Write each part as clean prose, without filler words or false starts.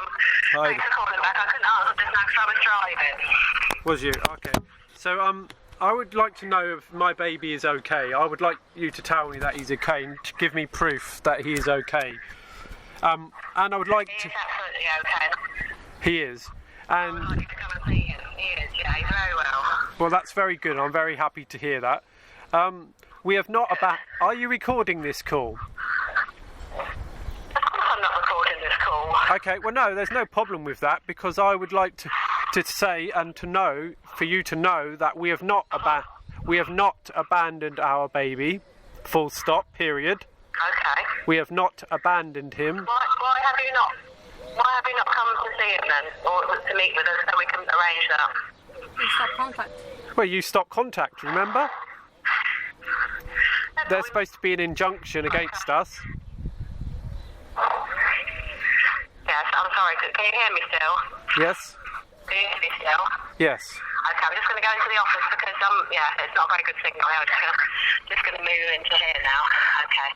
Hi. Thanks for calling back. I couldn't answer just now because I was driving. Was you? Okay. So, I would like to know if my baby is okay. I would like you to tell me that he's okay and to give me proof that he is okay. And I would like to... He is absolutely okay. He is. I would And, like you to come and see him. He is, yeah, he's very well. well, that's very good. I'm very happy to hear that. We have not about... Are you recording this call? Of course I'm not recording this call. Okay, well, no, there's no problem with that because I would like to say and to know, for you to know that we have not abandoned our baby, full stop, period. Okay. We have not abandoned him. Why have you not come to see him then, or to meet with us so we can arrange that? You stop contact. Well, you stopped contact, remember? There's supposed to be an injunction against us. Yes, I'm sorry. Can you hear me still? Yes? Can you hear me still? Yes. Okay, I'm just going to go into the office because it's not a very good signal here. I'm just going to move into here now. Okay.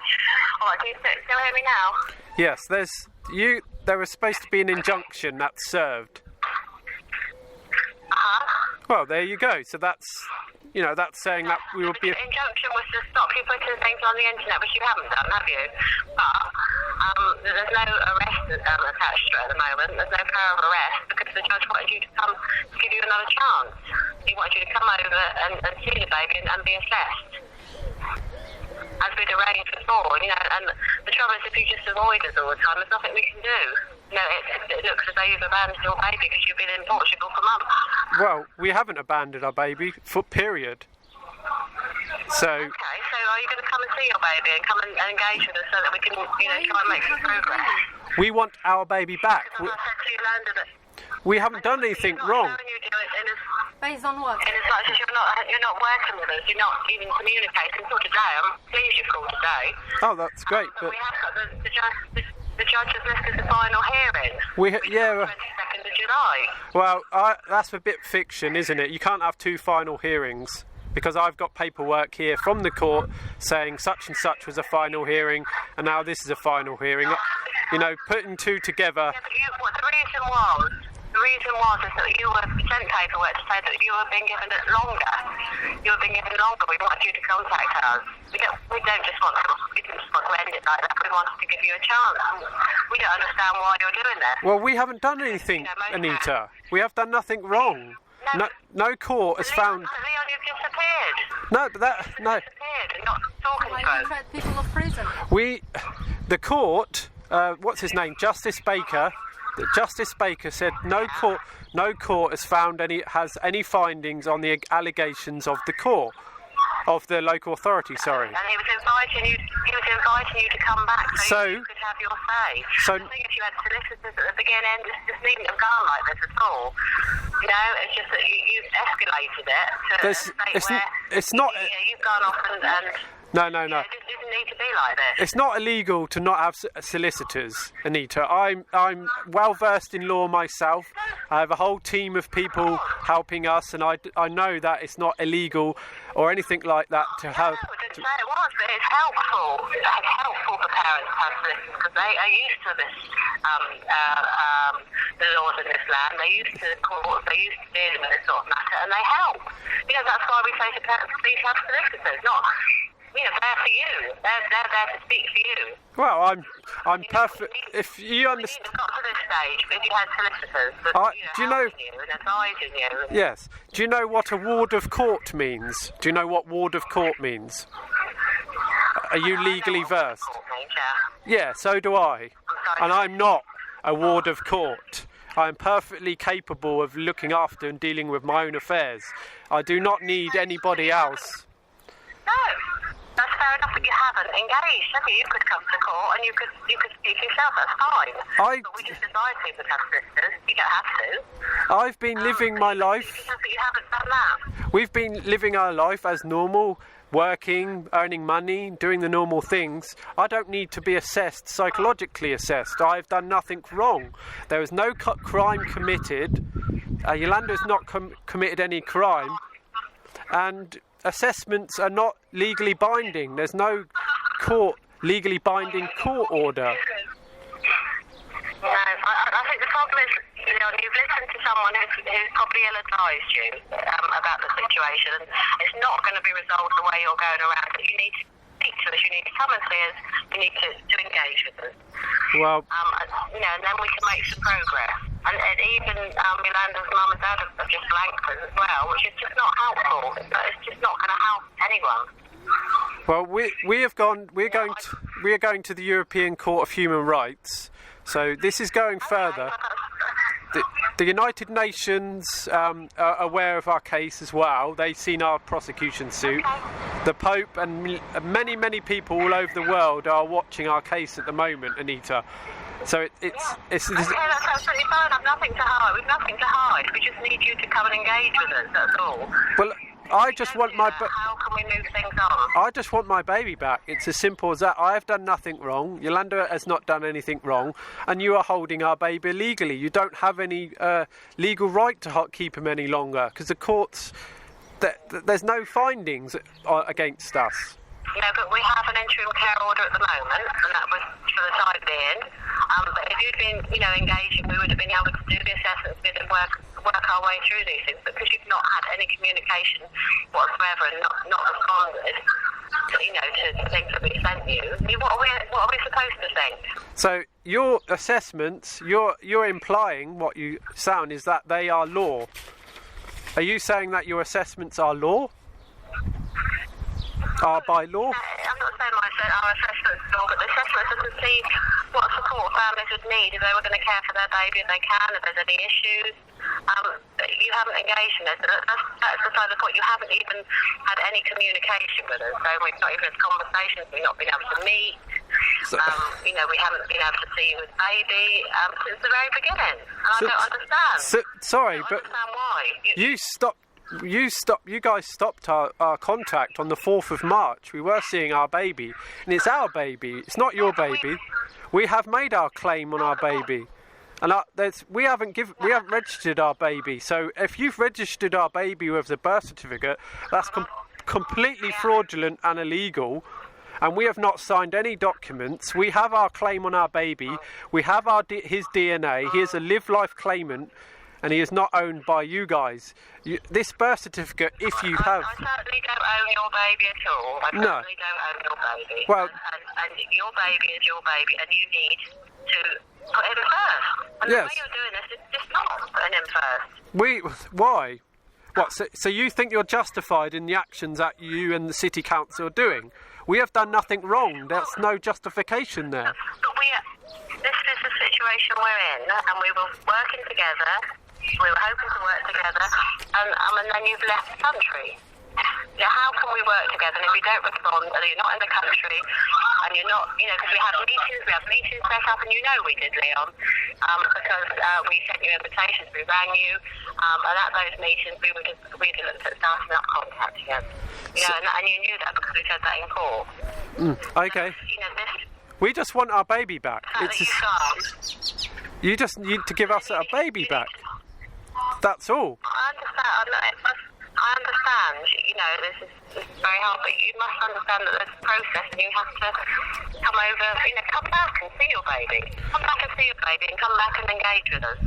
All right, can you still hear me now? Yes, there was supposed to be an injunction that's served. Well, there you go. So that's saying that we will be... The injunction was to stop you putting things on the internet, which you haven't done, have you? But there's no arrest attached to it at the moment. There's no power of arrest because the judge wanted you to come to give you another chance. He wanted you to come over and see the baby and be assessed. As we'd arranged before, and the trouble is if you just avoid us all the time, there's nothing we can do. It looks as though you've abandoned your baby because you've been in Portugal for months. Well, we haven't abandoned our baby, period. So... Okay, so are you going to come and see your baby and come and engage with us so that we can, try and make some progress? We want our baby back. Because I said to Yolanda that... We haven't done anything wrong. Based on what? In as much as you're not working with us, you're not even communicating until today. I'm pleased you've called today. Oh, that's great. But we have got the judge has listed the final hearing. 22nd of July. Well, that's a bit fiction, isn't it? You can't have two final hearings because I've got paperwork here from the court saying such and such was a final hearing, and now this is a final hearing. Putting two together. Yeah, but the reason was is that you were sent paperwork to say that you were being given it longer. You were being given longer. We wanted you to contact us. We didn't just want to end it like that. We wanted to give you a chance. We don't understand why you're doing that. Well, we haven't done anything, Anita. We have done nothing wrong. No court has found... Leon, you've disappeared. No, but no. You've disappeared and not talking Why to you us. threat people of prison? The court, what's his name, Justice Baker said no court has any findings on the allegations of the court, of the local authority. Sorry. And he was inviting you to come back so you could have your say. So I think if you had solicitors at the beginning, this needn't have gone like this at all. It's just that you've escalated it to a state where it's not. You've gone off and No. it doesn't need to be like this. It's not illegal to not have solicitors, Anita. I'm well versed in law myself. I have a whole team of people helping us, and I know that it's not illegal or anything like that to have. No, I didn't say it was, but it's helpful. It's helpful for parents to have solicitors because they are used to this, the laws in this land. They're used to courts. They're used to dealing with this sort of matter, and they help. That's why we say to parents, please have solicitors, not. They're for you. They're there to speak for you. Well, I'm perfect. If you understand. You've got to this stage, but if you had solicitors, do you know? You and advising you. Yes. Do you know what a ward of court means? Do you know what ward of court means? Are you legally versed? Yeah, so do I. And I'm not a ward of court. I am perfectly capable of looking after and dealing with my own affairs. I do not need anybody else. No. That's fair enough, but you haven't engaged, have you? You could come to court and you could speak yourself, that's fine. But we just advise people to have sisters. You don't have to. I've been living my life. But you haven't done that. We've been living our life as normal, working, earning money, doing the normal things. I don't need to be assessed, psychologically assessed. I've done nothing wrong. There is no crime committed. Yolanda has not committed any crime. And assessments are not legally binding. There's no legally binding court order. No, that's think the problem is, you've listened to someone who's probably ill-advised you about the situation, and it's not going to be resolved the way you're going around it. You need to speak to us, you need to come and see us, you need to engage with us. Well, and then we can make some progress. And even Yolanda's mum and dad have just blanked us as well, which is just not helpful. It's just not going to help anyone. well, we are going to the European Court of Human Rights. So this is going further. The United Nations are aware of our case as well. They've seen our prosecution suit. The Pope and many people all over the world are watching our case at the moment, Anita. So it's Okay, that's absolutely fine. I've nothing to hide. We've nothing to hide. We just need you to come and engage with us. That's all. well. I just want my. How can we move things on? I just want my baby back. It's as simple as that. I have done nothing wrong. Yolanda has not done anything wrong, and you are holding our baby illegally. You don't have any legal right to keep him any longer because the courts. There's no findings against us. No, but we have an interim care order at the moment, and that was for the time being. But if you'd been, engaging, we would have been able to do the assessments and work our way through these things. But because you've not had any communication whatsoever and not responded, to things that we sent you, what are we supposed to think? So your assessments, you're implying what you sound is that they are law. Are you saying that your assessments are law? Are by law? I'm not saying our assessments law, but the assessments are to see what support families would need if they were going to care for their baby if they can, if there's any issues. You haven't engaged in this. That's beside the point. You haven't even had any communication with us. So we've not even had conversations. We've not been able to meet. We haven't been able to see you with baby since the very beginning. And I don't understand. Sorry, but understand why. You guys stopped our contact on the 4th of March. We were seeing our baby, and it's our baby. It's not your baby. We have made our claim on our baby, and we haven't registered our baby. So if you've registered our baby with the birth certificate, that's completely fraudulent and illegal. And we have not signed any documents. We have our claim on our baby. We have his DNA. He is a live-life claimant. And he is not owned by you guys. This birth certificate, if you have... I certainly don't own your baby at all. I certainly don't own your baby. Well, and your baby is your baby, and you need to put him first. And yes. The way you're doing this is just not putting him first. Why? What? So you think you're justified in the actions that you and the city council are doing? We have done nothing wrong. There's no justification there. But this is the situation we're in, and we were working together. We were hoping to work together, and then you've left the country. Now, how can we work together? And if you don't respond, and you're not in the country, and you're not, because we have meetings set up, and we did, Leon, because we sent you invitations, we rang you, and at those meetings we looked at starting up contact again. And you knew that because we said that in court. Okay. We just want our baby back. You just need to give us our baby back. That's all. I understand. This is very hard, but you must understand that there's a process, and you have to come over. Come back and see your baby. Come back and see your baby, and come back and engage with us.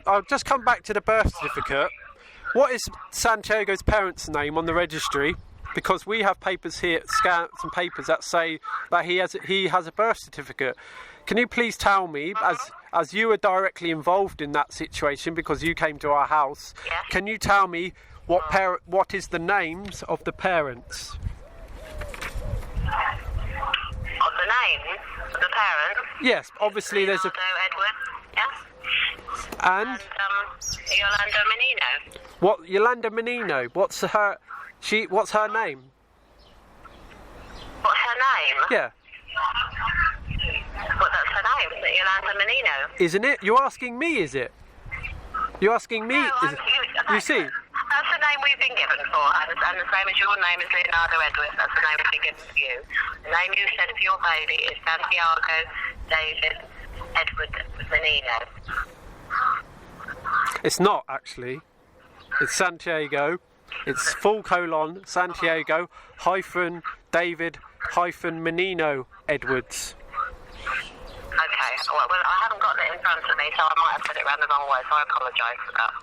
I'll just come back to the birth certificate. What is Santiago's parents' name on the registry? Because we have papers here, scans and papers that say that he has a birth certificate. Can you please tell me, as you were directly involved in that situation because you came to our house, yes. Can you tell me what is the names of the parents? Of the names of the parents? Yes, obviously there's a... David-Wynn, yes. And Yolanda Menino. What, Yolanda Menino? What's her name? What's her name? Yeah. Well, that's her name, isn't it? Yolanda Menino. Isn't it? You're asking me, is it? You're asking me? No, you see? That's the name we've been given for, and the same as your name is Leonardo Edwards. That's the name we've been given for you. The name you said for your baby is Santiago-David-Menino. It's not, actually. It's Santiago. It's full colon Santiago hyphen David hyphen Menino Edwards. Okay. Well, I haven't got it in front of me, so I might have put it round the wrong way, so I apologise for that.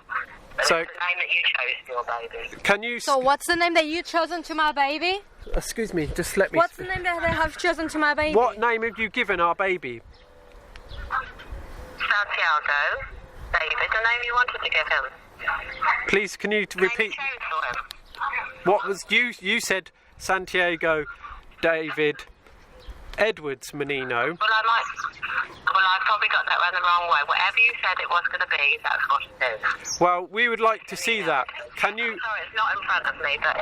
But So- it's the name that you chose for your baby. Can you... So what's the name that you chosen to my baby? Excuse me, just let me... What's the name that they have chosen to my baby? What name have you given our baby? Santiago-David, the name you wanted to give him. Please, can you The name repeat... you chose for him. What was... You said Santiago-David-Menino. Well, I probably got that round the wrong way. Whatever you said it was going to be, that's what it is. Well, we would like to see that. Can you... Sorry, it's not in front of me, but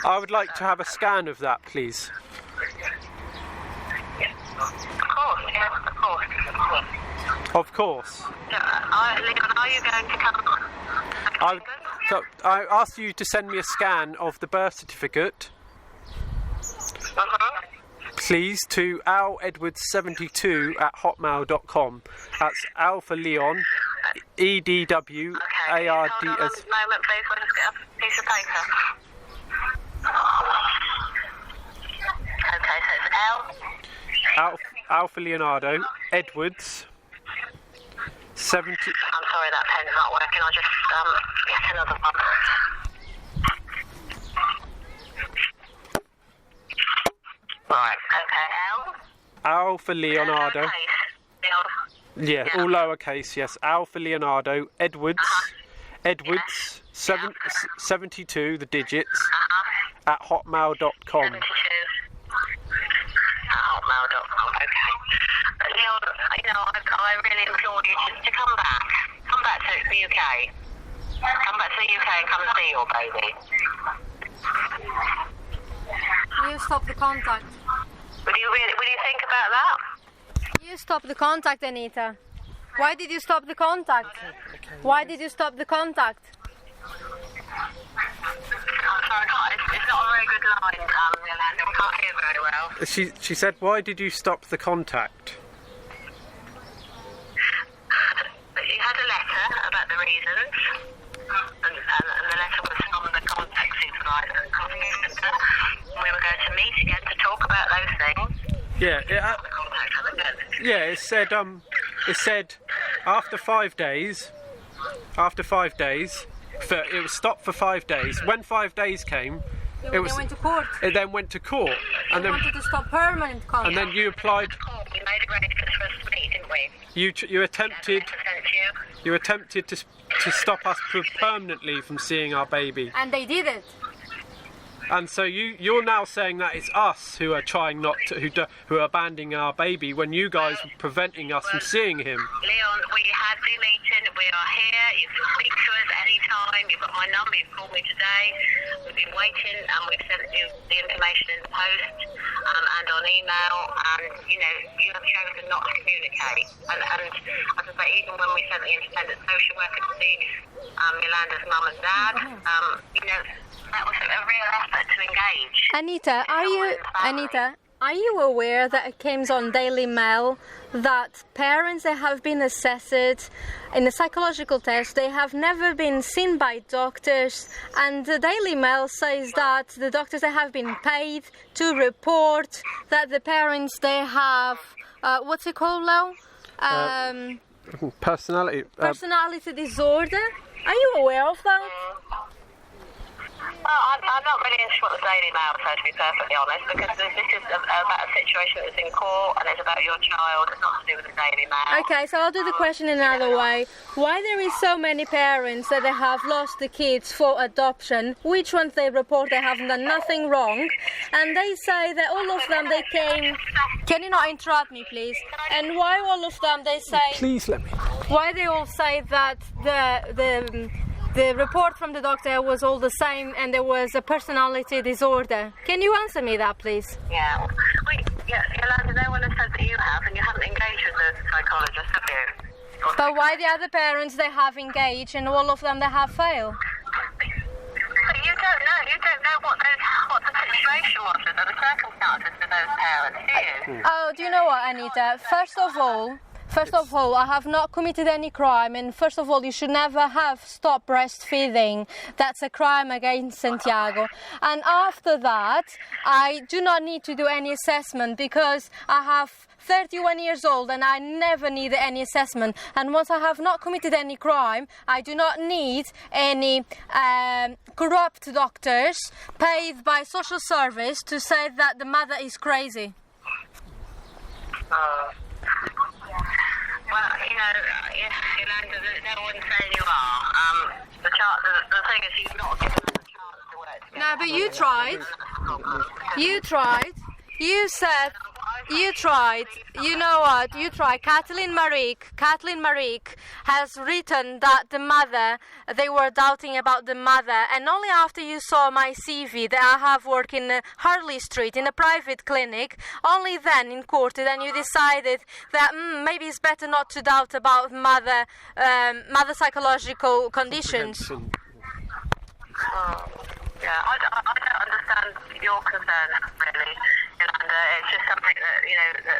I would like to have a scan of that, please. of course, yes, of course. Of course. Leon, are you going to come? I asked you to send me a scan of the birth certificate, please, to aledwards72@hotmail.com. That's Alpha Leon, EDW, Okay, ARD. hold on a moment, please. We'll just get a piece of paper. Okay, so it's L. Alpha Leonardo, Edwards, 70. I'm sorry, that pen's not working. I'll just get another one. Right, okay, L. Alpha Leonardo. Leon. Yeah, all lowercase, yes. Alpha Leonardo, Edwards, Edwards, 72, the digits, at hotmail.com. 72. Hotmail.com, okay. Leon, I really implore you just to come back. Come back to the UK. Come back to the UK and come and see your baby. You stop the contact. Will you think about that? You stop the contact, Anita. Why did you stop the contact? Why did you stop the contact? I'm sorry, it's not a very good line, Yolanda. I can't hear very well. She said, why did you stop the contact? You had a letter about the reasons, and the letter was from the contact supervisor and contact centre. We were going to meet again to talk about those things. Yeah, The contact again. yeah. It said after 5 days. It was stopped for 5 days. When 5 days came, They went to court. it then went to court, and They then wanted to stop permanent contact. and then you applied. We made arrangements for us to meet, didn't we? You attempted Sent you. you attempted to stop us permanently from seeing our baby. And they did it. And so you're now saying that it's us who are trying not to, who are abandoning our baby when you guys were preventing us from seeing him. Leon, we had the meeting. We are here. You can speak to us anytime. You've got my number. You've called me today. We've been waiting, and we've sent you the information in the post and on email. And you have chosen not to communicate. And as I say, even when we sent the independent social worker to see Yolanda's mum and dad, that was a real effort to engage. Anita, are you aware that it came on Daily Mail that parents that have been assessed in a psychological test, they have never been seen by doctors, and the Daily Mail says that the doctors, they have been paid to report that the parents, they have what's it called now? Personality. Personality disorder. Are you aware of that? Well, I'm not really into what the Daily Mail says, to be perfectly honest, because this is about a situation that's in court and it's about your child. It's not to do with the Daily Mail. Okay, so I'll do the question in another way. Why there is so many parents that they have lost the kids for adoption, which ones they report they have done nothing wrong, and they say that all of them they came... Can you not interrupt me, please? And why all of them they say... Please let me. Why they all say that the report from the doctor was all the same and there was a personality disorder? Can you answer me that, please? Yeah. Yolanda, no one has said that you have, and you haven't engaged with the psychologist, have you? But why the other parents they have engaged and all of them they have failed? But you don't know. You don't know what the situation was and the circumstances for those parents, do you? Oh, do you know what, Anita? First of all, First of all, I have not committed any crime, and first of all, you should never have stopped breastfeeding. That's a crime against Santiago. And after that, I do not need to do any assessment because I have 31 years old and I never need any assessment. And once I have not committed any crime, I do not need any corrupt doctors paid by social service to say that the mother is crazy. Well, Yolanda, no one's saying you are. The thing is, you've not given us a chance to work. No, but you tried. You tried. You said. You tried. You know what? You tried. Kathleen Marique has written that the mother, they were doubting about the mother, and only after you saw my CV that I have worked in Harley Street in a private clinic, only then in court, then you decided that maybe it's better not to doubt about mother psychological conditions. Yeah, I don't understand your concern, really. It's just something that,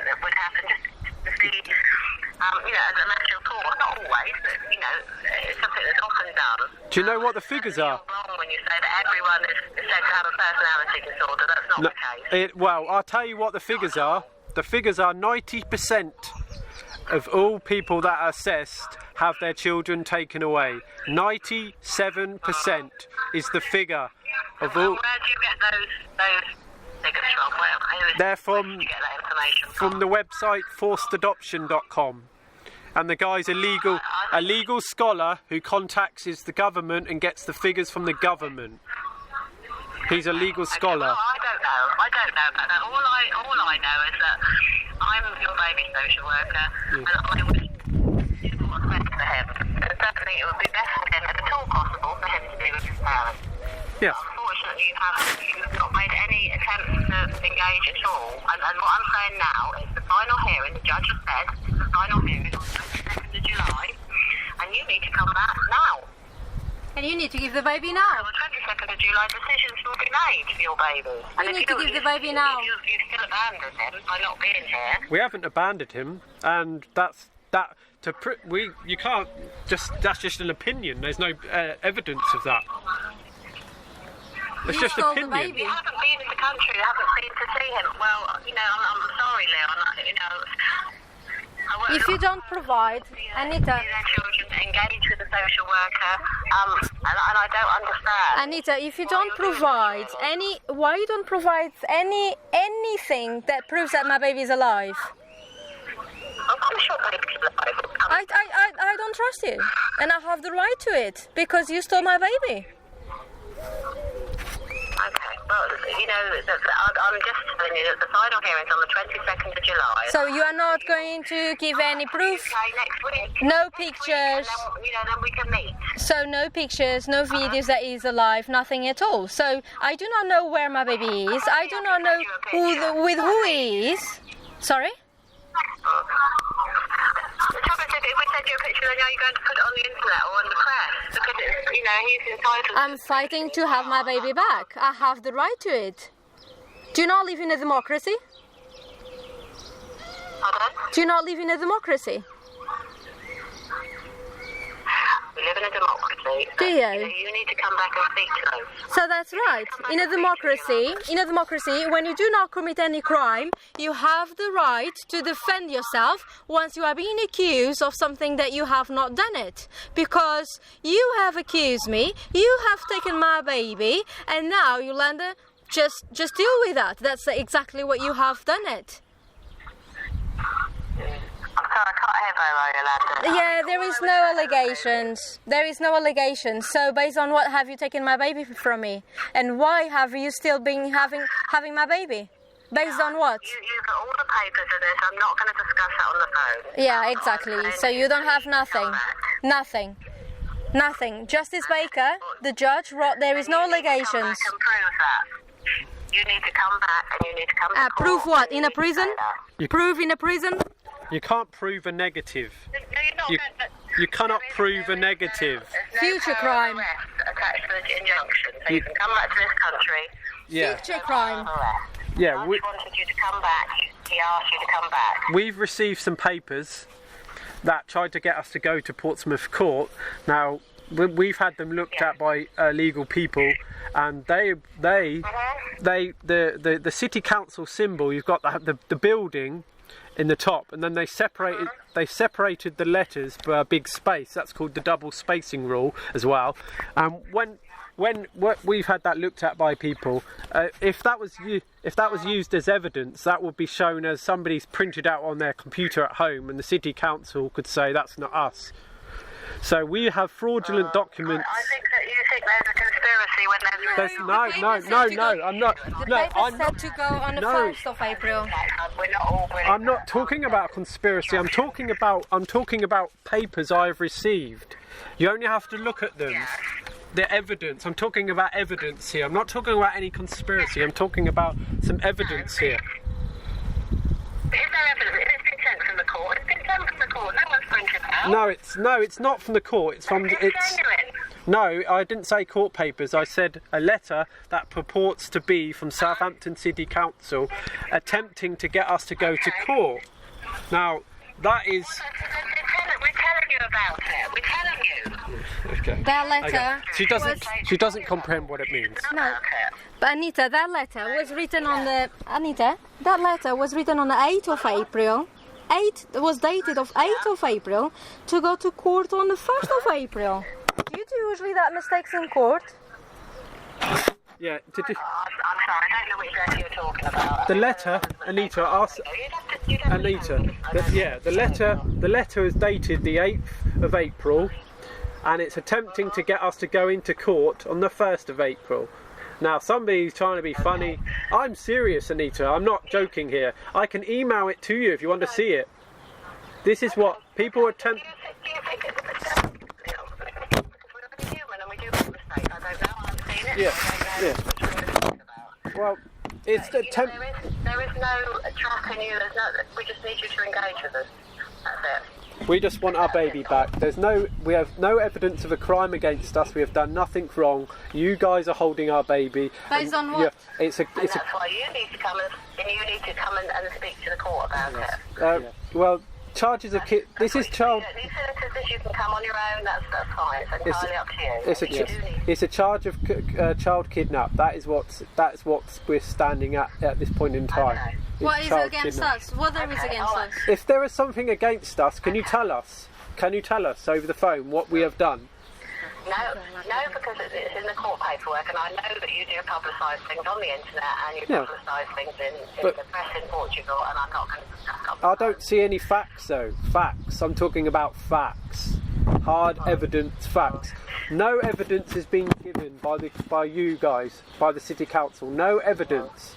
that would happen just to see, as a matter of course, not always, but, it's something that's often done. Do you know what the figures are? You're wrong when you say that everyone is said to have a personality disorder. That's not the case. Well, I'll tell you what the figures are. The figures are 90% of all people that are assessed have their children taken away. 97% is the figure of all. Where do you get those figures from? They're where did you get that information from the website forcedadoption.com. And the guy's a legal scholar who contacts the government and gets the figures from the government. He's a legal scholar. Well, I don't know about that. All I know is that I'm your baby social worker, and I would do what's best for him. And certainly it would be best for him, if at all possible, for him to be with his parents. Yes. Unfortunately, you've not made any attempts to engage at all. And what I'm saying now is the final hearing, the judge has said, the final hearing on the 22nd of July, and you need to come back now. And you need to give the baby now. On the 22nd of July, decisions will be made for your baby. You need to give the baby now. You've still abandoned him by not being here. We haven't abandoned him, and that's that. You can't just. That's just an opinion. There's no evidence of that. It's just opinion. You haven't been in the country. You haven't been to see him. Well, I'm sorry, Leon. If you don't provide, Anita. Their children engage with a social worker, and I don't understand. Anita, if you don't provide why you don't provide anything that proves that my baby is alive? I'm sure baby's alive. I don't trust you, and I have the right to it because you stole my baby. Okay, well, I'm just telling you that the final hearing's on the 22nd of July. So you are not going to give any proof? Okay, next week. No pictures? Then we can meet. So no pictures, no videos that he's alive, nothing at all. So I do not know where my baby is. I do not know with who he is. Sorry? The trouble is, if we send you a picture, then are you going to put it on the internet or on the press? Because he's entitled. I'm fighting to have my baby back. I have the right to it. Do you not live in a democracy? Pardon? Do you not live in a democracy? We live in a democracy. Do you? You need to come back and speak to us. So that's right. In a democracy, when you do not commit any crime, you have the right to defend yourself once you are being accused of something that you have not done it. Because you have accused me, you have taken my baby, and now, Yolanda, just deal with that. That's exactly what you have done it. I can't hear very well, Yolanda. Yeah, there is no allegations. There is no allegations. So based on what have you taken my baby from me? And why have you still been having my baby? Based on what? You've got all the papers of this. I'm not going to discuss that on the phone. Yeah, exactly. So you don't have nothing. Nothing. Justice Baker, the judge, wrote there is no allegations. You need to come back and prove that. You need to come back and you need to come to court. Prove what? In a prison? Prove in a prison? You can't prove a negative. You cannot prove a negative. Future crime. Attached to the injunction, so you can come back to this country. Yeah. Future crime. Yeah. He wanted you to come back. He asked you to come back. We've received some papers that tried to get us to go to Portsmouth Court. Now, we've had them looked at by legal people, and the city council symbol. You've got the building in the top, and then they separated the letters by a big space. That's called the double spacing rule as well. When we've had that looked at by people, if that was used as evidence, that would be shown as somebody's printed out on their computer at home, and the city council could say that's not us. So we have fraudulent documents. I think that you think there's a conspiracy when there's I'm not. I'm not to go on the 1st of April. We're not all really. I'm not talking about conspiracy. I'm talking about papers I've received. You only have to look at them. The evidence. I'm talking about evidence here. I'm not talking about any conspiracy. I'm talking about some evidence here. Is there evidence? It's been sent from the court. It's been sent from the court. No one's printed it out. No, it's not from the court. It's from Genuine. No, I didn't say court papers. I said a letter that purports to be from Southampton City Council attempting to get us to go to court. Now, that is... We're telling you about it. We're telling you. Okay. That letter. Okay. She doesn't comprehend what it means. No, but Anita, that letter was written on the 8th of April. Was dated of 8th of April to go to court on the 1st of April. You do usually that mistakes in court. Yeah. I'm sorry, I don't know which letter you're talking about. The letter, Anita, ask Anita. The letter is dated the 8th of April, and it's attempting to get us to go into court on the 1st of April. Now, somebody's trying to be funny. I'm serious, Anita. I'm not joking here. I can email it to you if you want to see it. This is what people attempt. Yeah. Well, it's the there is no tracking you. We just need you to engage with us. That's it. We just want our baby back. We have no evidence of a crime against us. We have done nothing wrong. You guys are holding our baby. Based on what? Yeah, that's why you need to come and speak to the court about it. Well, charges of this is child. These solicitors, you can come on your own. That's fine. It's entirely up to you. It's a charge of child kidnap. That's what we're standing at this point in time. Okay. What is against us? What there is against us? If there is something against us, can you tell us? Can you tell us over the phone what we have done? No, because it's in the court paperwork, and I know that you do publicise things on the internet, and you publicise things in the press in Portugal, and I'm not going to discuss. I don't see any facts though. Facts. I'm talking about facts. Hard evidence, facts. No evidence is being given by you guys, by the city council. No evidence.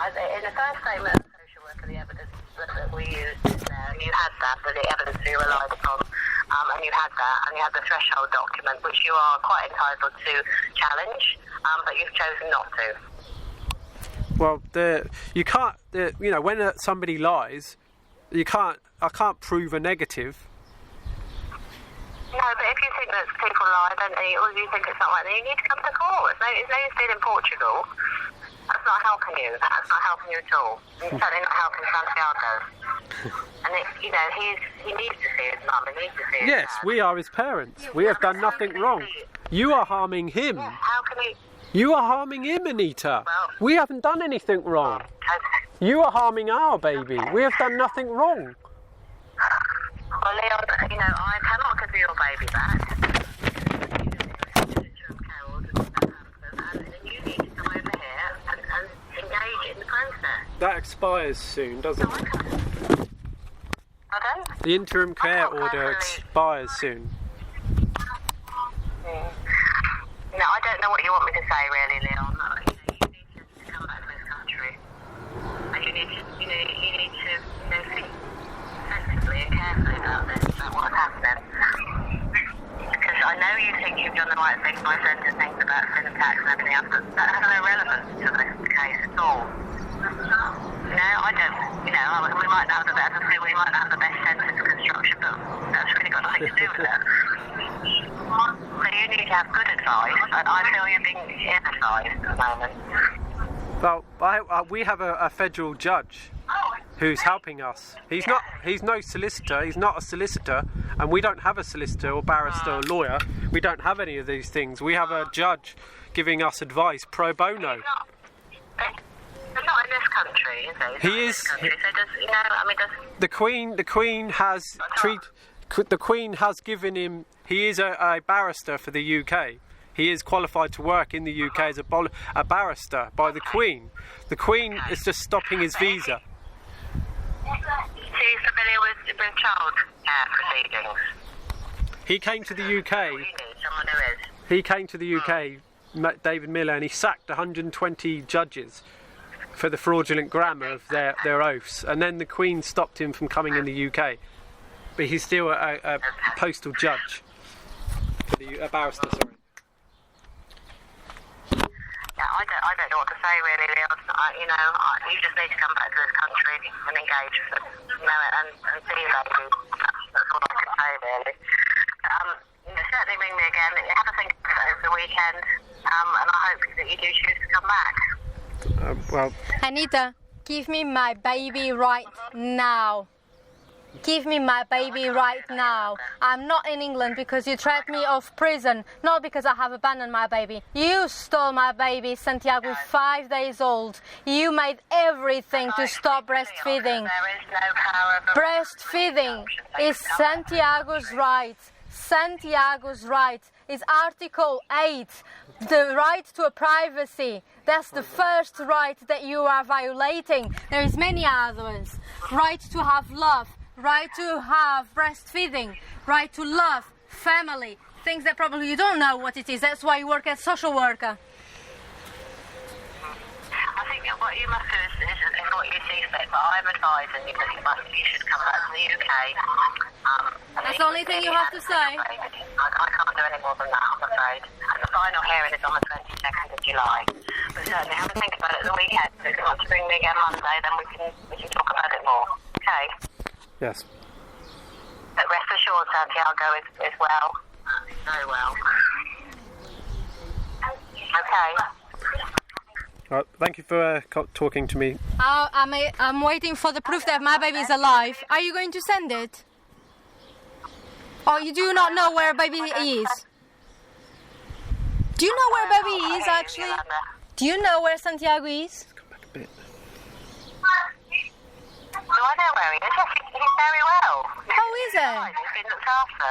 In the first statement of the social worker, the evidence that we used is there. You had that, the evidence we relied upon, and you had that, and you had the threshold document, which you are quite entitled to challenge, but you've chosen not to. Well, you can't. When somebody lies, I can't prove a negative. No, but if you think that people lie, or you think it's not like that, you need to come to court. It's no use being in Portugal. That's not helping you. That's not helping you at all. It's certainly not helping Santiago. And he needs to see his mum. He needs to see his Yes, dad. we are his parents. We have done nothing wrong. You are harming him. Yeah, how can he? You are harming him, Anita. Well, we haven't done anything wrong. okay. You are harming our baby. We have done nothing wrong. Well, Leon, I cannot give you your baby back. And you need to come over here and engage in the process. That expires soon, doesn't it? Pardon? The interim care order expires soon. No, I don't know what you want me to say, really, Leon. You need to come back to this country, and you need to think sensibly and carefully about what's happening. Because I know you think you've done the right thing by sending things about sin tax and everything else, but that has no relevance to this case at all. I don't. We might not have the best sense of construction, but that's really got nothing to do with it. So you need to have good advice, and I feel you're being ill-advised at the moment. Well, we have a federal judge who's helping us. He's no solicitor, he's not a solicitor, and we don't have a solicitor or barrister or lawyer. We don't have any of these things. We have a judge giving us advice pro bono. He's not in this country, is he? He is. So does The Queen has given him. He is a barrister for the UK. He is qualified to work in the UK as a barrister by the Queen. The Queen is just stopping his visa. So you're familiar with child proceedings? He came to the UK. You need someone who is. He came to the UK, David Miller, and he sacked 120 judges for the fraudulent grammar of their oaths. And then the Queen stopped him from coming in the UK. But he's still a postal judge. A barrister, sorry. Yeah, I don't know what to say really, Leon. You just need to come back to this country and engage with them, and see you later. That's all I can say really. Certainly ring me again. Have a think about it over the weekend, and I hope that you do choose to come back. Well, Anita, give me my baby right now. Give me my baby right now. I'm not in England because you threatened me of prison, not because I have abandoned my baby. You stole my baby, Santiago, 5 days old. You made everything to stop breastfeeding. There is no power of Breastfeeding is Santiago's right. Santiago's right is Article 8, the right to a privacy. That's the first right that you are violating. There is many others. Right to have love. Right to have breastfeeding, right to love, family, things that probably you don't know what it is. That's why you work as social worker. I think what you must do is what you see fit, but I'm advising you that you should come back to the UK. That's the only thing you have to say. I can't do any more than that, I'm afraid. And the final hearing is on the 22nd of July. But certainly have a think about it the weekend. If you want to bring me again Monday, then we can talk about it more. Okay? yes. But rest assured, Santiago is well. Very well. Okay. Thank you for talking to me. I'm waiting for the proof that my baby is alive. Are you going to send it? Or you do not know where baby is? Do you know where baby is actually? Do you know where Santiago is? Come back a bit. Do I know where he is? Yes, he's very well. How is it? He's been looked after.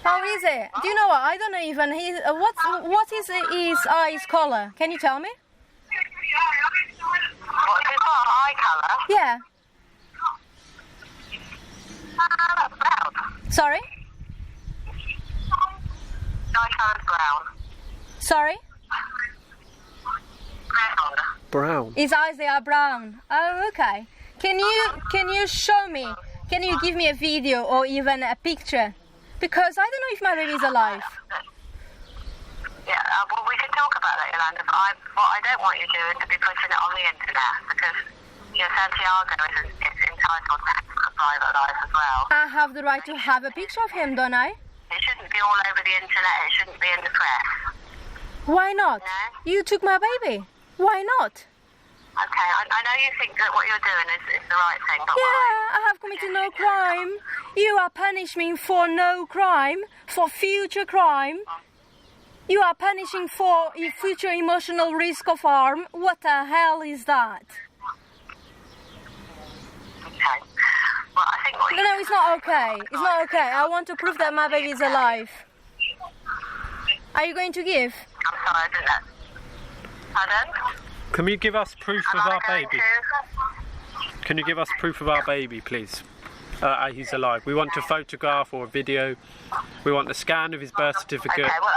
How is it? Do you know what? I don't know even. What is his eyes color? Can you tell me? What's his eye colour? Yeah. Brown. Sorry? Eye colour's brown. Sorry? Brown. Brown. His eyes, they are brown. Oh, okay. Can you show me? Can you give me a video or even a picture? Because I don't know if my baby is alive. Yeah, well, we can talk about that, Yolanda, but what I don't want you to do is to be putting it on the internet, because Santiago is entitled to a private life as well. I have the right to have a picture of him, don't I? It shouldn't be all over the internet, it shouldn't be in the press. Why not? No? You took my baby. Why not? Okay, I know you think that what you're doing is the right thing, but Yeah, I have committed no crime. You are punishing me for no crime, for future crime. You are punishing for future emotional risk of harm. What the hell is that? Okay. Well, I think what No, it's not okay. It's not okay. I want to prove that my baby is alive. Are you going to give? I'm sorry, I didn't know. Pardon? Can you give us proof of our baby? Can you give us proof of our baby, please? He's alive. We want a photograph or a video. We want a scan of his birth certificate. Okay, well,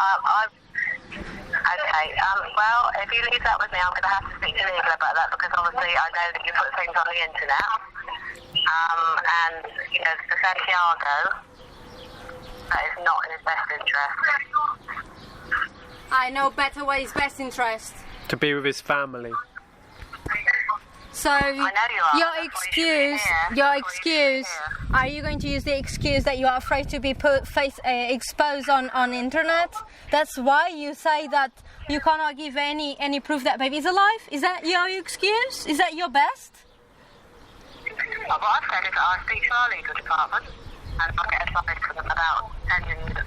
well, if you leave that with me, I'm going to have to speak to legal about that, because obviously I know that you put things on the internet. And, for Santiago, that is not in his best interest. I know better what is best interest. To be with his family. So, know you are. your excuse, are you going to use the excuse that you are afraid to be exposed on internet? That's why you say that you cannot give any proof that baby is alive? Is that your excuse? Is that your best? But what I've said is that I speak to our legal department and I'll get advice from them about sending a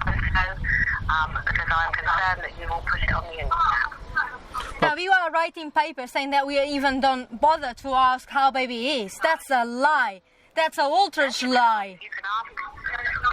postcode because I'm concerned that you will put it on the internet. Now you are writing papers saying that we even don't bother to ask how baby is. That's a lie. That's an outrage lie. You can ask.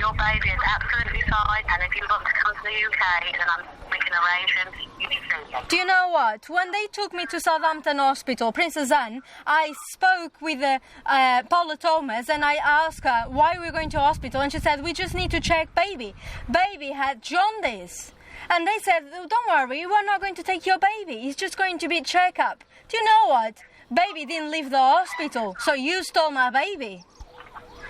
Your baby is absolutely fine, and if you want to come to the UK, then we can arrange him. You can see him. Do you know what? When they took me to Southampton Hospital, Princess Anne, I spoke with Paula Thomas and I asked her why we're going to hospital, and she said we just need to check baby. Baby had jaundice. And they said, oh, don't worry, we're not going to take your baby. He's just going to be a checkup. Do you know what? Baby didn't leave the hospital, so you stole my baby.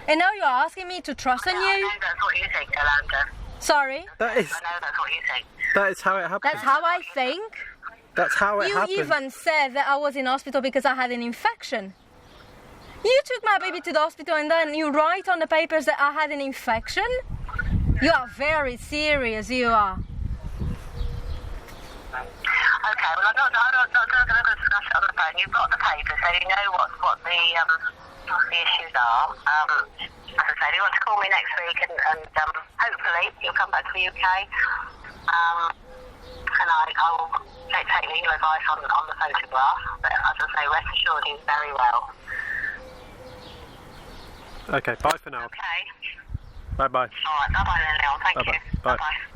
And now you're asking me to trust in you? I know that's what you think, Yolanda. Sorry? That is I know that's what you think. that is how it happens. That's how I think. That's how it You happens. even said that I was in hospital because I had an infection. You took my baby to the hospital and then you write on the papers that I had an infection? You are very serious, you are. Okay, well, I'm not going to discuss it on the phone. You've got the papers, so you know what the issues are. As I say, if you want to call me next week and hopefully you'll come back to the UK and I will take legal advice on the photograph. But as I say, rest assured he's very well. Okay, bye for now. Okay. Bye bye. All right, bye-bye then, Leon. Thank Bye-bye. you. Bye. Bye-bye.